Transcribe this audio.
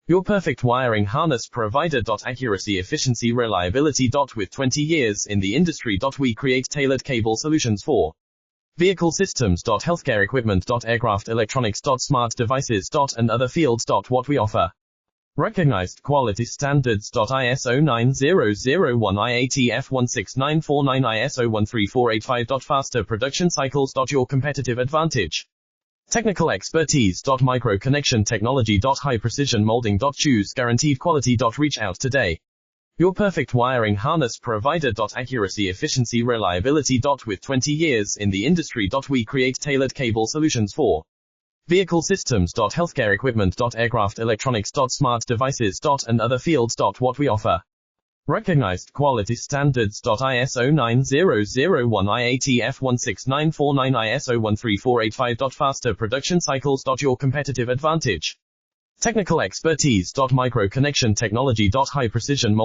Your perfect wiring harness provider. Accuracy, efficiency, reliability. With 20 years in the industry. We create tailored cable solutions for vehicle systems. Healthcare equipment. Aircraft electronics. Smart devices. And other fields. What we offer. Recognized quality standards. ISO 9001 IATF 16949 ISO 13485. Faster production cycles. Your competitive advantage. Technical expertise. Micro connection technology. High precision molding. Choose guaranteed quality. Reach out today. Your perfect wiring harness provider. Accuracy, efficiency, reliability. With 20 years in the industry. We create tailored cable solutions for vehicle systems. Healthcare equipment. Aircraft electronics. Smart devices. And other fields. What we offer. Recognized quality standards. ISO 9001 IATF 16949 ISO 13485. Faster production cycles. Your competitive advantage. Technical expertise. Micro connection technology. High precision molding.